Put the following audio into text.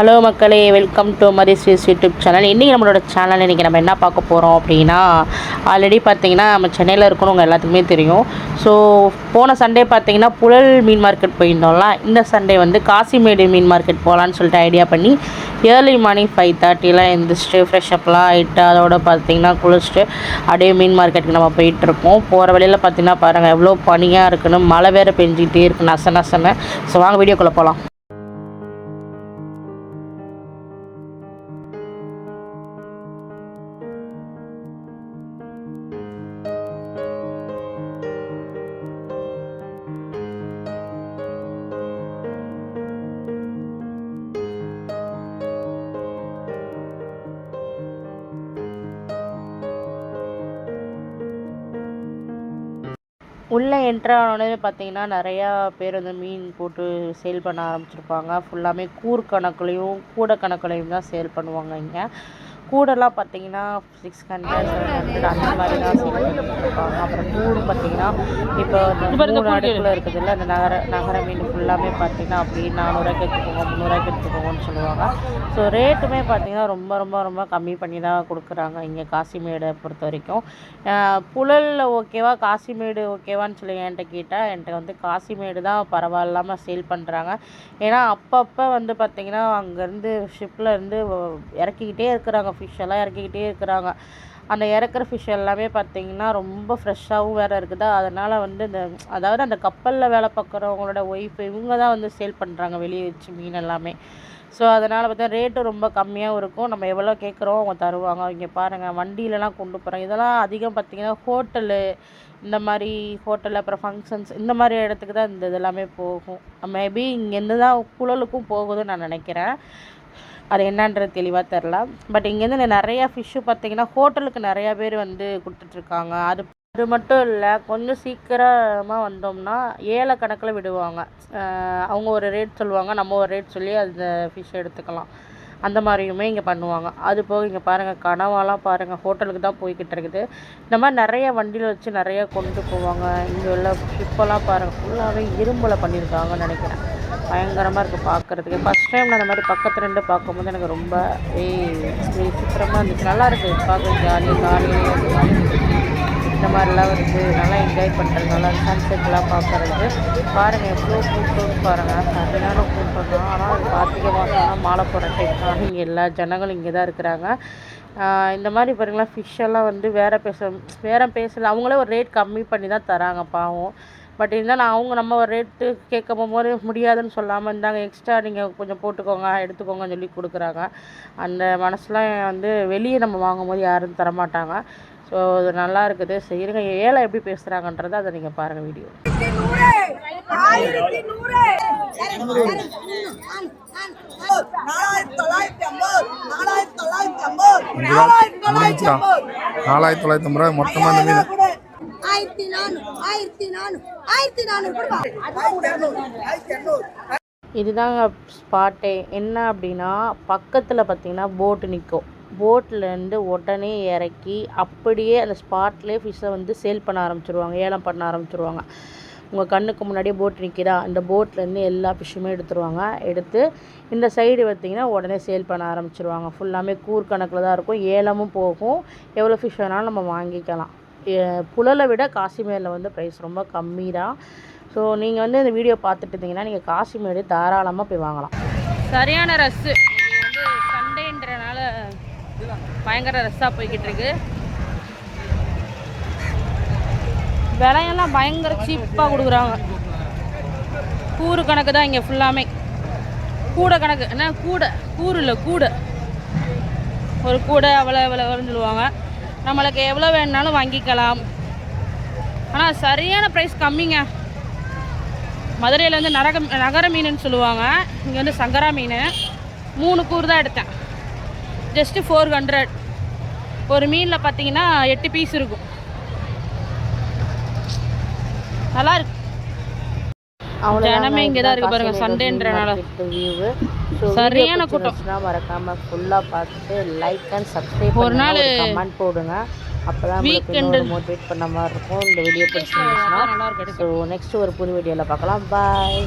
Hello மக்களே, welcome to மதிஸ்வீஸ் YouTube channel. இன்றைக்கி நம்மளோட சேனல் இன்றைக்கி நம்ம என்ன பார்க்க போகிறோம் அப்படின்னா, ஆல்ரெடி பார்த்திங்கன்னா நம்ம சென்னையில் இருக்கணுங்க எல்லாத்துக்குமே தெரியும். ஸோ போன சண்டே பார்த்திங்கன்னா புழல் மீன் மார்க்கெட் போயிருந்தோம்ல. இந்த சண்டே வந்து காசிமேடு மீன் மார்க்கெட் போகலான்னு சொல்லிட்டு ஐடியா பண்ணி ஏர்லி மார்னிங் 5:30 எழுந்திரிச்சிட்டு ஃப்ரெஷ்அப்லாம் ஆகிட்டு அதோட பார்த்திங்கன்னா குளிச்சுட்டு அப்படியே மீன் மார்க்கெட்டுக்கு நம்ம போயிட்டுருக்கோம். போகிற வழியில் பார்த்திங்கன்னா பாருங்கள் எவ்வளோ பனியாக இருக்குன்னு, மழை வேறு பெஞ்சிக்கிட்டே இருக்குது நச நசன்னு. ஸோ வாங்க வீடியோக்குள்ளே போகலாம். உள்ளே என்ட்ரானோடனே பார்த்தீங்கன்னா நிறையா பேர் வந்து மீன் போட்டு சேல் பண்ண ஆரம்பிச்சிருப்பாங்க. ஃபுல்லாமே கூர் கணக்குலேயும் கூடை கணக்குலேயும் தான் சேல் பண்ணுவாங்க. இங்கே கூடெல்லாம் பார்த்தீங்கன்னா 600 700 அந்த மாதிரி தான் சேல் பண்ணிட்டுருப்பாங்க. அப்புறம் கூடு பார்த்தீங்கன்னா இப்போ இந்த 3 அடுக்கில் இருக்குதுல்ல, அந்த நகர மீன் ஃபுல்லாமே பார்த்தீங்கன்னா அப்படி 400 எடுத்துக்கோங்க 300 எடுத்துக்கோங்கன்னு சொல்லுவாங்க. ஸோ ரேட்டுமே பார்த்தீங்கன்னா ரொம்ப ரொம்ப ரொம்ப கம்மி பண்ணி தான் கொடுக்குறாங்க இங்கே காசிமேடை பொறுத்த வரைக்கும். புழலில் ஓகேவா காசிமேடு ஓகேவான்னு சொல்லி என்கிட்ட கேட்டால், என்கிட்ட வந்து காசிமேடு தான் பரவாயில்லாமல் சேல் பண்ணுறாங்க. ஏன்னா அப்பப்போ வந்து பார்த்திங்கன்னா அங்கேருந்து ஷிப்பில் இருந்து இறக்கிக்கிட்டே இருக்கிறாங்க, ஃபிஷ் எல்லாம் இறக்கிக்கிட்டே இருக்கிறாங்க. அந்த இறக்குற ஃபிஷ் எல்லாமே பார்த்திங்கன்னா ரொம்ப ஃப்ரெஷ்ஷாகவும் வேறு இருக்குதா. அதனால் வந்து அதாவது அந்த கப்பலில் வேலை பார்க்குறவங்களோட ஒய்ஃப் இவங்க தான் வந்து சேல் பண்ணுறாங்க வெளியே வச்சு மீன் எல்லாமே. ஸோ அதனால் பார்த்தா ரேட்டும் ரொம்ப கம்மியாகவும் இருக்கும். நம்ம எவ்வளோ கேட்குறோம் அவங்க தருவாங்க. இங்கே பாருங்கள் வண்டியிலலாம் கொண்டு போகிறாங்க. இதெல்லாம் அதிகம் பார்த்திங்கன்னா ஹோட்டலு, இந்த மாதிரி ஹோட்டல், அப்புறம் ஃபங்க்ஷன்ஸ், இந்த மாதிரி இடத்துக்கு தான் இந்த இதெல்லாமே போகும். மேபி இங்கேருந்து தான் புழலுக்கும் போகுதுன்னு நான் நினைக்கிறேன். அது என்னன்றது தெளிவாக தெரில. பட் இங்கேருந்து நிறையா ஃபிஷ்ஷு பார்த்திங்கன்னா ஹோட்டலுக்கு நிறையா பேர் வந்து கொடுத்துட்ருக்காங்க. அது மட்டும் இல்லை, கொஞ்சம் சீக்கிரமாக வந்தோம்னா ஏல கணக்கில் விடுவாங்க. அவங்க ஒரு ரேட் சொல்லுவாங்க, நம்ம ஒரு ரேட் சொல்லி அந்த ஃபிஷ் எடுத்துக்கலாம். அந்த மாதிரியுமே இங்கே பண்ணுவாங்க. அது போக இங்கே பாருங்கள் கனவாலாம் பாருங்கள் ஹோட்டலுக்கு தான் போய்கிட்டு இருக்குது. இந்த மாதிரி நிறைய வண்டியில் வச்சு நிறையா கொண்டு போவாங்க. இங்கே உள்ள ஷிப்பெல்லாம் பாருங்கள் ஃபுல்லாகவே இரும்பில் பண்ணியிருக்காங்கன்னு நினைக்கிறேன். பயங்கரமாக இருக்குது பார்க்குறதுக்கு. ஃபஸ்ட் டைம் நான் அந்த மாதிரி பக்கத்தில் நின்று பார்க்கும்போது எனக்கு ரொம்ப விசித்திரமாக இருந்துச்சு. நல்லா இருக்குது பார்க்க, காலையிலே இந்த மாதிரிலாம் வந்து நல்லா என்ஜாய் பண்ணுறது, நல்லா சன்செட்லாம் பார்க்குறது. பாருங்கள் எவ்வளோ கூட்டம்னு பாருங்கள், சரியான கூட்டம் தான். ஆனால் அது கார்த்திகை மாதம்னா மாலை போடுற டைம் தான். இங்கே எல்லா ஜனங்களும் இங்கே தான் இருக்கிறாங்க. இந்த மாதிரி பாருங்களா ஃபிஷ்ஷெல்லாம் வந்து வேறு பேசல, அவங்களே ஒரு ரேட் கம்மி பண்ணி தான் தராங்க பாவம். பட் இருந்தாலும் நம்ம ஒரு ரேட்டு கேட்க போகும்போது முடியாதுன்னு சொல்லாமல் இருந்தாங்க, எக்ஸ்ட்ரா நீங்கள் கொஞ்சம் போட்டுக்கோங்க எடுத்துக்கோங்கன்னு சொல்லி கொடுக்குறாங்க. அந்த மனசுலாம் வந்து வெளியே நம்ம வாங்கும்போது யாரும் தரமாட்டாங்க. ஸோ அது நல்லா இருக்குது. செய்யுங்க ஏழை எப்படி பேசுகிறாங்கன்றதை அதை நீங்கள் பாருங்கள் வீடியோ. $4,950 மொத்தமாக இந்த மீன் 1400. இதுதாங்க ஸ்பாட்டே. என்ன அப்படின்னா பக்கத்தில் பார்த்திங்கன்னா போட்டு நிற்கும். போட்லேருந்து உடனே இறக்கி அப்படியே அந்த ஸ்பாட்லேயே ஃபிஷ்ஷை வந்து சேல் பண்ண ஆரம்பிச்சிருவாங்க, ஏலம் பண்ண ஆரம்பிச்சிருவாங்க. உங்கள் கண்ணுக்கு முன்னாடியே போட் நிற்கிதா, அந்த போட்லேருந்து எல்லா ஃபிஷ்ஷுமே எடுத்துருவாங்க. எடுத்து இந்த சைடு பார்த்திங்கன்னா உடனே சேல் பண்ண ஆரம்பிச்சிருவாங்க. ஃபுல்லாமே கூர் கணக்கில் தான் இருக்கும். ஏலமும் போகும். எவ்வளோ ஃபிஷ் வேணாலும் நம்ம வாங்கிக்கலாம். புழலை விட காசிமேடில் வந்து ப்ரைஸ் ரொம்ப கம்மி தான். ஸோ நீங்கள் வந்து இந்த வீடியோ பார்த்துட்டு இருந்தீங்கன்னா நீங்கள் காசிமேடு தாராளமாக போய் வாங்கலாம். சரியான ரஸ்ஸு வந்து சண்டேன்றனால பயங்கர ரஸ்ஸாக போய்கிட்டு இருக்கு. விலையெல்லாம் பயங்கர சீப்பாக கொடுக்குறாங்க. கூறு கணக்கு தான் இங்கே ஃபுல்லாமே. கூடை கணக்கு என்ன, கூறு இல்லை கூடை. ஒரு கூடை எவ்வளோன்னு சொல்லுவாங்க. நம்மளுக்கு எவ்வளோ வேணுனாலும் வாங்கிக்கலாம். ஆனால் சரியான ப்ரைஸ் கம்மிங்க. மதுரையில் வந்து நகர மீனுன்னு சொல்லுவாங்க, இங்கே வந்து சங்கரா மீன். 3 கூறு தான் எடுத்தேன், ஜஸ்ட்டு 400. ஒரு மீனில் பார்த்தீங்கன்னா 8 பீஸ் இருக்கும். நல்லா இருக்கு. ஜனமே இங்கே தான் இருக்குது பாருங்கள் சண்டேன்றனால. சரியான கூட்டம். மறக்காமல் ஃபுல்லாக பார்த்துட்டு லைக் அண்ட் சப்ஸ்கிரைப் ஒரு நாள் கமெண்ட் போடுங்க. அப்போ தான் வீக்கெண்டு மோட்டிவேட் பண்ண மாதிரி இருக்கும். இந்த வீடியோ பிடிச்சிருந்துச்சுன்னா. ஸோ நெக்ஸ்ட் ஒரு புது வீடியோவில் பார்க்கலாம். பாய்.